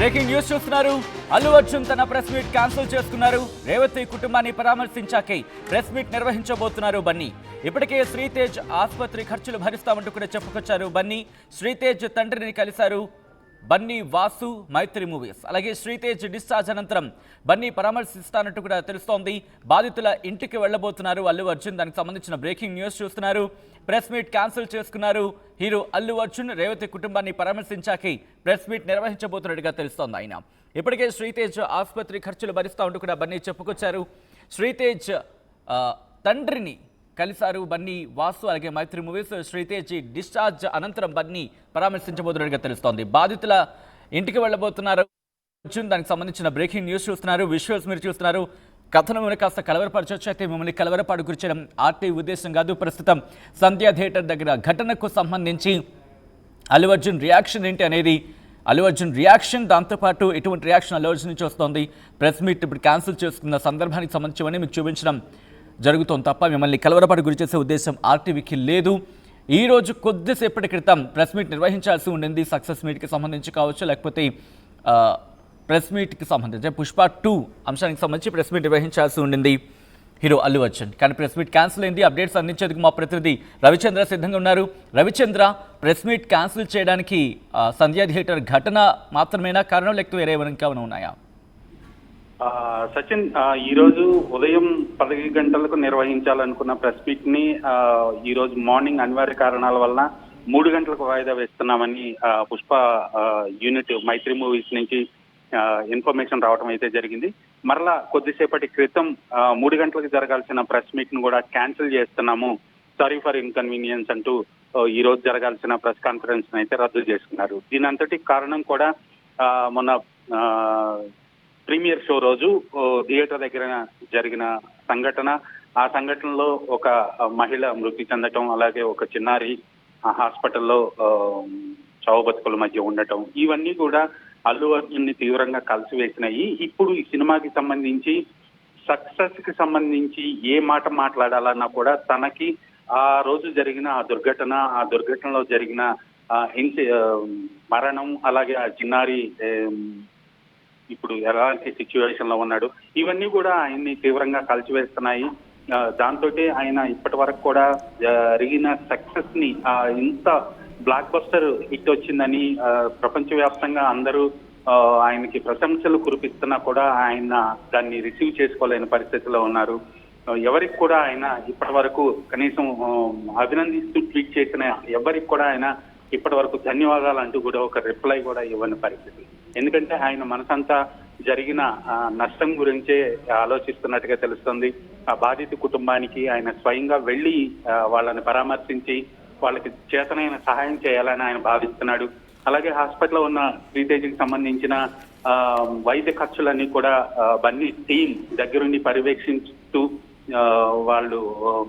Breaking news చూస్తున్నారు. అల్లు అర్జున్ తన press meet cancel చేసుకున్నారు. రేవతి కుటుంబాన్ని పరామర్శించాకే ప్రెస్ మీట్ నిర్వహించబోతున్నారు బన్నీ. ఇప్పటికే శ్రీతేజ్ ఆసుపత్రి ఖర్చులు భరిస్తామంటూ కూడా చెప్పుకొచ్చారు బన్నీ. శ్రీతేజ్ తండ్రిని కలిశారు బన్నీ, వాసు, మైత్రి మూవీస్. అలాగే శ్రీతేజ్ డిశ్చార్జ్ అనంతరం బన్నీ పరామర్శిస్తానంటూ కూడా తెలుస్తోంది. బాధితుల ఇంటికి వెళ్లబోతున్నారు అల్లు అర్జున్. దానికి సంబంధించిన బ్రేకింగ్ న్యూస్ చూస్తున్నారు. ప్రెస్ మీట్ క్యాన్సిల్ చేసుకున్నారు హీరో అల్లు అర్జున్. రేవతి కుటుంబాన్ని పరామర్శించాకే ప్రెస్ మీట్ నిర్వహించబోతున్నట్టుగా తెలుస్తోంది. ఆయన ఇప్పటికే శ్రీతేజ్ ఆసుపత్రి ఖర్చులు భరిస్తా ఉంటూ కూడా బన్నీ చెప్పుకొచ్చారు. శ్రీతేజ్ తండ్రిని కలిశారు బన్నీ, వాసు, అలాగే మైత్రి మూవీస్. శ్రీతేజ్ డిశ్చార్జ్ అనంతరం బన్నీ పరామర్శించబోతున్నట్టుగా తెలుస్తోంది. బాధితుల ఇంటికి వెళ్లబోతున్నారు అర్జున్. దానికి సంబంధించిన బ్రేకింగ్ న్యూస్ చూస్తున్నారు. విజువల్స్ మీరు చూస్తున్నారు. కథను మిమ్మల్ని కాస్త కలవరపరచొచ్చు, అయితే మిమ్మల్ని కలవరపాటు గురించడం ఆర్టీ ఉద్దేశం కాదు. ప్రస్తుతం సంధ్యా థియేటర్ దగ్గర ఘటనకు సంబంధించి అల్లు అర్జున్ రియాక్షన్ ఏంటి అనేది, అల్లు అర్జున్ రియాక్షన్, దాంతోపాటు ఎటువంటి రియాక్షన్ అల్లు అర్జున్ నుంచి వస్తోంది, ప్రెస్ మీట్ ఇప్పుడు క్యాన్సిల్ చేసుకున్న సందర్భానికి సంబంధించి మీకు చూపించడం జరుగుతోంది తప్ప మిమ్మల్ని కలవరపాటు గురి చేసే ఉద్దేశం ఆర్టీవీకి లేదు. ఈ రోజు కొద్దిసేపటి క్రితం ప్రెస్ మీట్ నిర్వహించాల్సి ఉండింది. సక్సెస్ మీట్కి సంబంధించి కావచ్చు, లేకపోతే ప్రెస్ మీట్కి సంబంధించి పుష్ప 2 అంశానికి సంబంధించి ప్రెస్ మీట్ నిర్వహించాల్సి ఉండింది హీరో అల్లు అర్జున్. కానీ ప్రెస్ మీట్ క్యాన్సిల్ అయింది. అప్డేట్స్ అందించేందుకు మా ప్రతినిధి రవిచంద్ర సిద్ధంగా ఉన్నారు. రవిచంద్ర, ప్రెస్ మీట్ క్యాన్సిల్ చేయడానికి సంధ్యా థియేటర్ ఘటన మాత్రమేనా కారణం, లేకపోతే వేరే ఇంకా ఉన్నాయా? సచిన్, ఈ రోజు ఉదయం 10 గంటలకు నిర్వహించాలనుకున్న ప్రెస్ మీట్ ని ఈ రోజు మార్నింగ్ అనివార్య కారణాల వల్ల 3 గంటలకు వాయిదా వేస్తున్నామని పుష్ప యూనిట్ మైత్రి మూవీస్ నుంచి ఇన్ఫర్మేషన్ రావడం అయితే జరిగింది. మరలా కొద్దిసేపటి క్రితం 3 గంటలకు జరగాల్సిన ప్రెస్ మీట్ ను కూడా క్యాన్సిల్ చేస్తున్నాము, సారీ ఫర్ ఇన్కన్వీనియన్స్ అంటూ ఈ రోజు జరగాల్సిన ప్రెస్ కాన్ఫరెన్స్ అయితే రద్దు చేసుకున్నారు. దీని అంతటి కారణం కూడా మొన్న ప్రీమియర్ షో రోజు థియేటర్ దగ్గర జరిగిన సంఘటన. ఆ సంఘటనలో ఒక మహిళ మృతి చెందటం, అలాగే ఒక చిన్నారి హాస్పిటల్లో చావు బతుకుల మధ్య ఉండటం, ఇవన్నీ కూడా అల్లు అర్జున్ ని తీవ్రంగా కలిసివేసినాయి. ఇప్పుడు ఈ సినిమాకి సంబంధించి సక్సెస్ కి సంబంధించి ఏ మాట మాట్లాడాలన్నా కూడా తనకి ఆ రోజు జరిగిన ఆ దుర్ఘటనలో జరిగిన మరణం, అలాగే ఆ చిన్నారి ఇప్పుడు ఎలాంటి సిచ్యువేషన్ లో ఉన్నాడు, ఇవన్నీ కూడా ఆయన్ని తీవ్రంగా కలిసివేస్తున్నాయి. దాంతో ఆయన ఇప్పటి వరకు కూడా జరిగిన సక్సెస్ ని, ఇంత బ్లాక్ బస్టర్ హిట్ వచ్చిందని ప్రపంచవ్యాప్తంగా అందరూ ఆయనకి ప్రశంసలు కురిపిస్తున్నా కూడా ఆయన దాన్ని రిసీవ్ చేసుకోలేని పరిస్థితిలో ఉన్నారు. ఎవరికి కూడా ఆయన ఇప్పటి వరకు కనీసం అభినందిస్తూ ట్వీట్ చేసిన ఎవరికి కూడా ఆయన ఇప్పటి వరకు ధన్యవాదాలు అంటూ కూడా ఒక రిప్లై కూడా ఇవ్వని పరిస్థితి. ఎందుకంటే ఆయన మనసంతా జరిగిన నష్టం గురించే ఆలోచిస్తున్నట్టుగా తెలుస్తుంది. ఆ బాధిత కుటుంబానికి ఆయన స్వయంగా వెళ్లి వాళ్ళని పరామర్శించి వాళ్ళకి చేతనైన సహాయం చేయాలని ఆయన భావిస్తున్నాడు. అలాగే హాస్పిటల్లో ఉన్న శ్రీతేజ్కి సంబంధించిన వైద్య ఖర్చులన్నీ కూడా బన్నీ టీం దగ్గరుండి పర్యవేక్షిస్తూ వాళ్ళు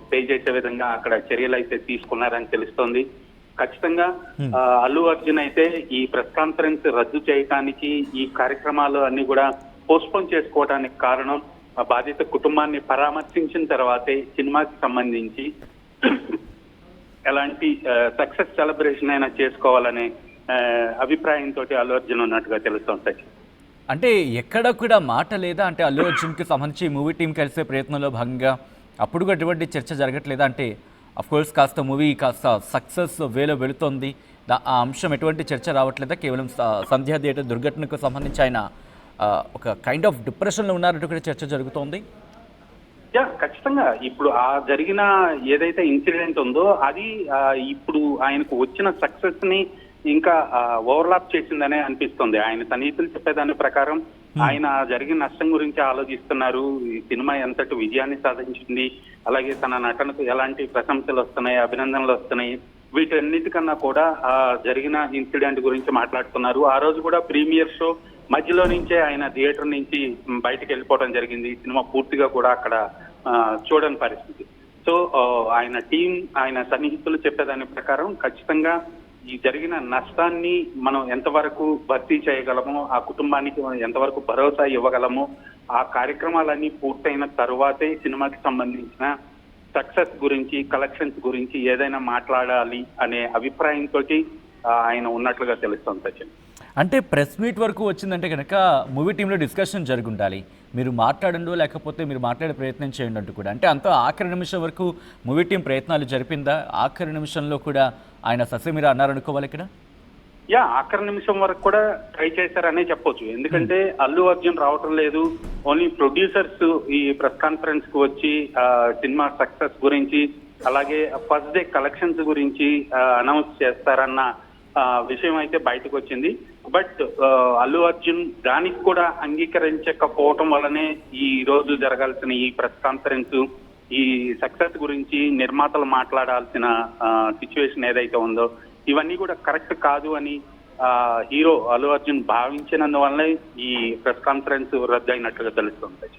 పే చేసే విధంగా అక్కడ చర్యలు అయితే తీసుకున్నారని తెలుస్తోంది. ఖచ్చితంగా అల్లు అర్జున్ అయితే ఈ ప్రెస్ కాన్ఫరెన్స్ రద్దు చేయడానికి, ఈ కార్యక్రమాలు అన్ని కూడా పోస్ట్పోన్ చేసుకోవడానికి కారణం బాధిత కుటుంబాన్ని పరామర్శించిన తర్వాతే సినిమాకి సంబంధించి ఎలాంటి సక్సెస్ సెలబ్రేషన్ అయినా చేసుకోవాలనే అభిప్రాయంతో అల్లు అర్జున్ ఉన్నట్టుగా తెలుస్తోంది. అంటే ఎక్కడ కూడా మాట లేదా, అంటే అల్లు అర్జున్కి సంబంధించి మూవీ టీం కలిసే ప్రయత్నంలో భాగంగా అప్పుడు అటువంటి చర్చ జరగట్లేదా? అంటే అఫ్కోర్స్ కాస్త మూవీ కాస్త సక్సెస్ వేలో వెళుతోంది, ఆ అంశం ఎటువంటి చర్చ రావట్లేదా? కేవలం సంధ్యా థియేటర్ దుర్ఘటనకు సంబంధించి ఆయన ఒక కైండ్ ఆఫ్ డిప్రెషన్లో ఉన్నారంటూ కూడా చర్చ జరుగుతోంది. ఖచ్చితంగా ఇప్పుడు ఆ జరిగిన ఏదైతే ఇన్సిడెంట్ ఉందో అది ఇప్పుడు ఆయనకు వచ్చిన సక్సెస్ ని ఇంకా ఓవర్లాప్ చేసిందనే అనిపిస్తుంది. ఆయన సన్నిహితులు చెప్పేదాని ప్రకారం ఆయన జరిగిన నష్టం గురించి ఆలోచిస్తున్నారు. ఈ సినిమా ఎంతటి విజయాన్ని సాధించింది, అలాగే తన నటనకు ఎలాంటి ప్రశంసలు వస్తున్నాయి, అభినందనలు వస్తున్నాయి, వీటన్నిటికన్నా కూడా జరిగిన ఇన్సిడెంట్ గురించి మాట్లాడుతున్నారు. ఆ రోజు కూడా ప్రీమియర్ షో మధ్యలో నుంచే ఆయన థియేటర్ నుంచి బయటకు వెళ్ళిపోవడం జరిగింది. సినిమా పూర్తిగా కూడా అక్కడ చూడని పరిస్థితి. సో ఆయన టీం, ఆయన సన్నిహితులు చెప్పేదాని ప్రకారం ఖచ్చితంగా ఈ జరిగిన నష్టాన్ని మనం ఎంతవరకు భర్తీ చేయగలమో, ఆ కుటుంబానికి ఎంతవరకు భరోసా ఇవ్వగలమో, ఆ కార్యక్రమాలన్నీ పూర్తయిన తరువాతే సినిమాకి సంబంధించిన సక్సెస్ గురించి, కలెక్షన్స్ గురించి ఏదైనా మాట్లాడాలి అనే అభిప్రాయంతో ఆయన ఉన్నట్లుగా తెలుస్తోంది సచిన్. అంటే ప్రెస్ మీట్ వరకు వచ్చిందంటే కనుక మూవీ టీంలో డిస్కషన్ జరిగి ఉండాలి. మీరు మాట్లాడండో లేకపోతే మీరు మాట్లాడే ప్రయత్నం చేయండి అంటూ కూడా. అంటే అంత ఆఖరి నిమిషం వరకు మూవీ టీం ప్రయత్నాలు జరిపిందా? ఆఖరి నిమిషంలో కూడా ఆయన ససేమిరా అన్నారనుకోవాలి ఇక్కడ? ఆఖరి నిమిషం వరకు కూడా ట్రై చేశారనే చెప్పొచ్చు. ఎందుకంటే అల్లు అర్జున్ రావటం లేదు, ఓన్లీ ప్రొడ్యూసర్స్ ఈ ప్రెస్ కాన్ఫరెన్స్ కు వచ్చి సినిమా సక్సెస్ గురించి అలాగే ఫస్ట్ డే కలెక్షన్స్ గురించి అనౌన్స్ చేస్తారన్న విషయం అయితే బయటకు వచ్చింది. బట్ అల్లు అర్జున్ దానికి కూడా అంగీకరించకపోవటం వల్లనే ఈ రోజు జరగాల్సిన ఈ ప్రెస్ కాన్ఫరెన్స్, ఈ సక్సెస్ గురించి నిర్మాతలు మాట్లాడాల్సిన సిచ్యువేషన్ ఏదైతే ఉందో ఇవన్నీ కూడా కరెక్ట్ కాదు అని హీరో అల్లు అర్జున్ భావించినందువల్లే ఈ ప్రెస్ కాన్ఫరెన్స్ రద్దు అయినట్లుగా తెలుస్తుంది.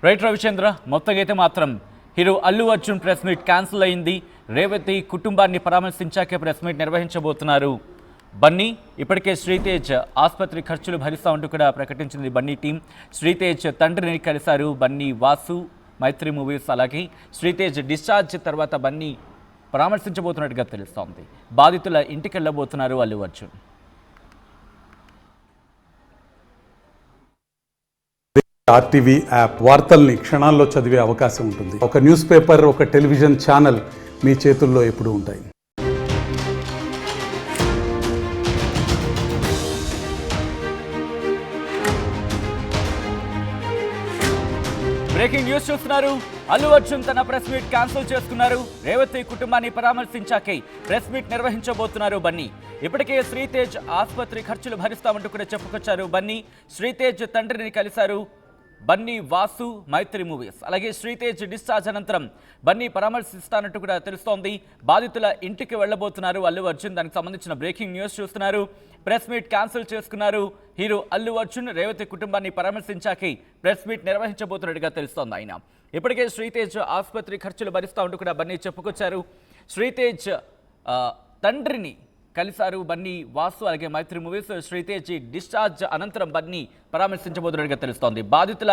రైట్ రవిచంద్ర, మొత్తంగా అయితే మాత్రం hero Allu Arjun press meet cancel అయింది. రేవతి కుటుంబాన్ని పరామర్శించాకే ప్రెస్ మీట్ నిర్వహించబోతున్నారు బన్నీ. ఇప్పటికే శ్రీతేజ్ ఆసుపత్రి ఖర్చులు భరిస్తామంటూ కూడా ప్రకటించింది బన్నీ టీం. శ్రీతేజ్ తండ్రిని కలిశారు బన్నీ, వాసు, మైత్రి మూవీస్. అలాగే శ్రీతేజ్ డిశ్చార్జ్ తర్వాత బన్నీ పరామర్శించబోతున్నట్టుగా తెలుస్తోంది. బాధితుల ఇంటికి వెళ్ళబోతున్నారు అల్లు అర్జున్. ఆర్టీవీ యాప్ వార్తల్ని క్షణాల్లో చదివే అవకాశం ఉంటుంది. ఒక న్యూస్ పేపర్, ఒక టెలివిజన్ ఛానల్ మీ చేతుల్లో ఎప్పుడూ ఉంటాయి. బ్రేకింగ్ న్యూస్ చూస్తున్నారు. అల్లు అర్జున్ తన ప్రెస్ మీట్ క్యాన్సిల్ చేసుకున్నారు. రేవతి కుటుంబాన్ని పరామర్శించాకే ప్రెస్ మీట్ నిర్వహించబోతున్నారు బన్నీ. ఇప్పటికే శ్రీతేజ్ ఆసుపత్రి ఖర్చులు భరిస్తామంటూ కూడా చెప్పుకొచ్చారు బన్నీ. శ్రీతేజ్ తండ్రిని కలిశారు బన్నీ, వాసు, మైత్రి మూవీస్. అలాగే శ్రీతేజ్ డిశ్చార్జ్ అనంతరం బన్నీ పరామర్శిస్తానంటూ కూడా తెలుస్తోంది. బాధితుల ఇంటికి వెళ్ళబోతున్నారు అల్లు అర్జున్. దానికి సంబంధించిన బ్రేకింగ్ న్యూస్ చూస్తున్నారు. ప్రెస్ మీట్ క్యాన్సిల్ చేసుకున్నారు హీరో అల్లు అర్జున్. రేవతి కుటుంబాన్ని పరామర్శించాకే ప్రెస్ మీట్ నిర్వహించబోతున్నట్టుగా తెలుస్తోంది. ఆయన ఇప్పటికే శ్రీతేజ్ ఆసుపత్రి ఖర్చులు భరిస్తా ఉంటూ కూడా బన్నీ చెప్పుకొచ్చారు. శ్రీతేజ్ తండ్రిని కలిశారు బన్నీ, వాసు, అలాగే మైత్రి మూవీస్. శ్రీతేజ్ డిశ్చార్జ్ అనంతరం బన్నీ పరామర్శించబోతున్నట్టుగా తెలుస్తోంది. బాధితుల